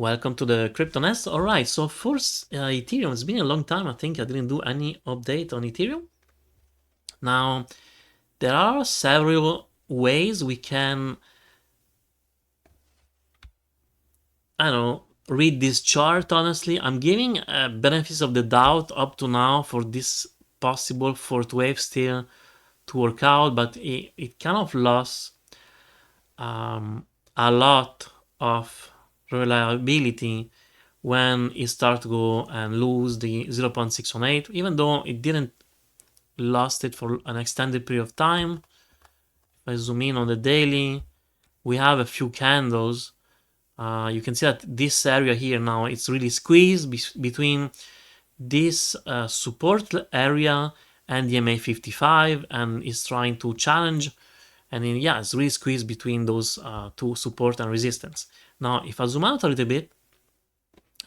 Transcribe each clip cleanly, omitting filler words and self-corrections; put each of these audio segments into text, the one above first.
Welcome to the Crypto Nest. All right, so for Ethereum, it's been a long time. I think I didn't do any update on Ethereum. Now, there are several ways we can, I don't know, read this chart. Honestly, I'm giving benefits of the doubt up to now for this possible fourth wave still to work out, but it kind of lost a lot of reliability when it started to go and lose the 0.618, even though it didn't lost it for an extended period of time. If I zoom in on the daily, we have a few candles. You can see that this area here now, it's really squeezed between this support area and the MA55, and is trying to challenge. And then, yeah, it's really squeezed between those two, support and resistance. Now, if I zoom out a little bit,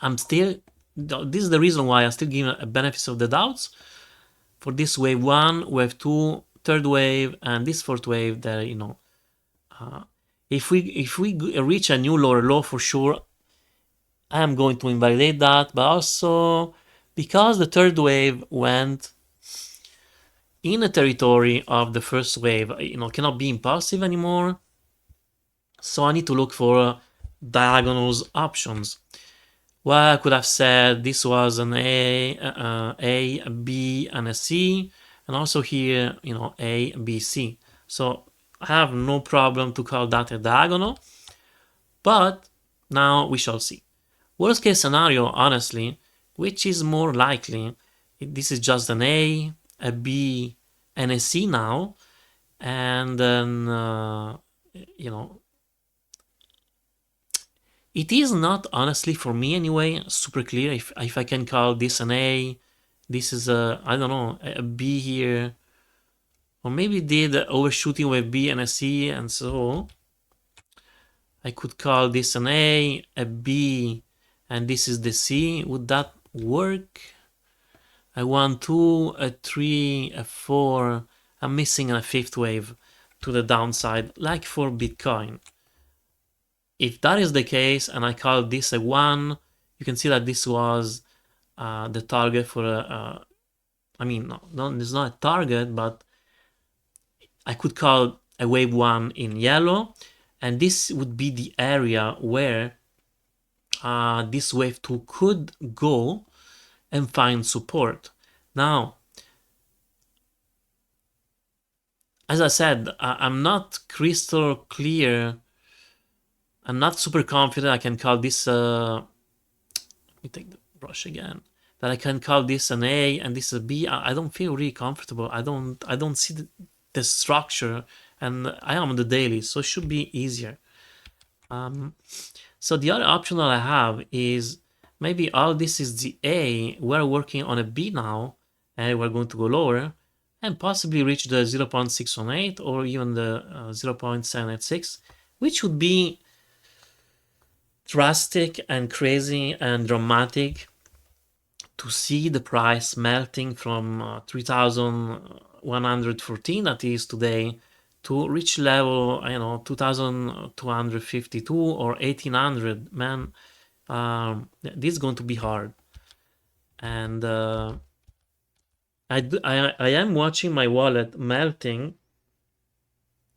I'm still, this is the reason why I still give a benefit of the doubts for this wave 1, wave 2, third wave, and this fourth wave. That, you know, if we reach a new lower low, for sure I am going to invalidate that. But also because the third wave went in the territory of the first wave, you know, cannot be impulsive anymore. So I need to look for diagonals options. Well, I could have said this was an A, B, and a C, and also here, you know, A, B, C. So I have no problem to call that a diagonal, but now we shall see. Worst case scenario, honestly, which is more likely, this is just an A, B, and a C now, and then, you know, it is not, honestly, for me anyway, super clear if I can call this an A, this is a, I don't know, a B here, or maybe did overshooting with B and a C, and so I could call this an A, B, and this is the C. Would that work? I want 2, a 3, a 4. I'm missing a fifth wave to the downside, like for Bitcoin. If that is the case, and I call this a 1, you can see that this was the target for I mean, no, it's not a target, but I could call a wave 1 in yellow, and this would be the area where this wave 2 could go and find support. Now, as I said, I'm not crystal clear. I'm not super confident I can call this, let me take the brush again, that I can call this an A and this a B. I don't feel really comfortable. I don't see the structure, and I am on the daily, so it should be easier. So the other option that I have is maybe all this is the A, we're working on a B now, and we're going to go lower, and possibly reach the 0.618 or even the 0.786, which would be drastic and crazy and dramatic to see the price melting from 3,114 that is today to reach level, you know, 2,252 or 1,800. Man, this is going to be hard. And I am watching my wallet melting,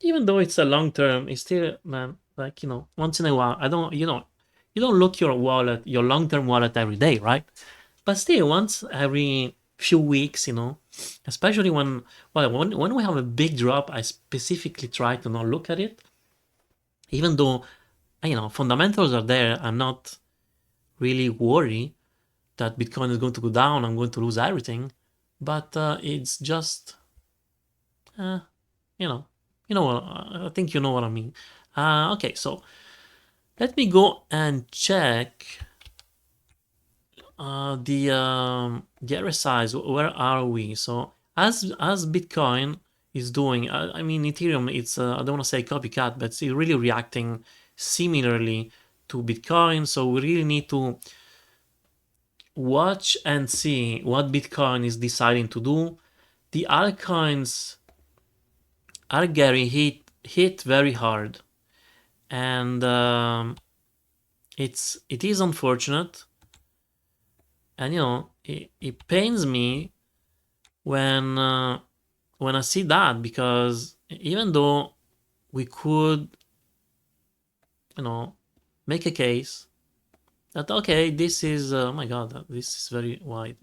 even though it's a long term. It's still, man, like, you know, once in a while, you don't look your wallet, your long-term wallet every day, right? But still, once every few weeks, you know, especially when we have a big drop, I specifically try to not look at it. Even though, you know, fundamentals are there, I'm not really worried that Bitcoin is going to go down, I'm going to lose everything. But it's just, you know what, I think you know what I mean. Okay, so let me go and check the RSIs. Where are we? So as Bitcoin is doing, I mean, Ethereum, it's I don't want to say copycat, but it's really reacting similarly to Bitcoin. So we really need to watch and see what Bitcoin is deciding to do. The altcoins are getting hit very hard, and it is unfortunate, and you know, it pains me when I see that, because even though we could, you know, make a case that okay, this is oh my god, this is very wide.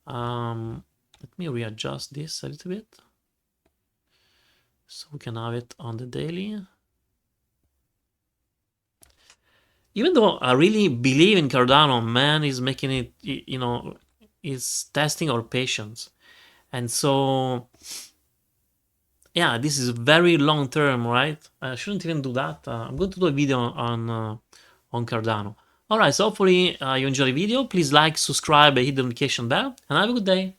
Let me readjust this a little bit so we can have it on the daily. Even though I really believe in Cardano, man is making it, you know, is testing our patience. And so, yeah, this is very long term, right? I shouldn't even do that. I'm going to do a video on Cardano. All right, so hopefully you enjoy the video. Please like, subscribe, and hit the notification bell, and have a good day.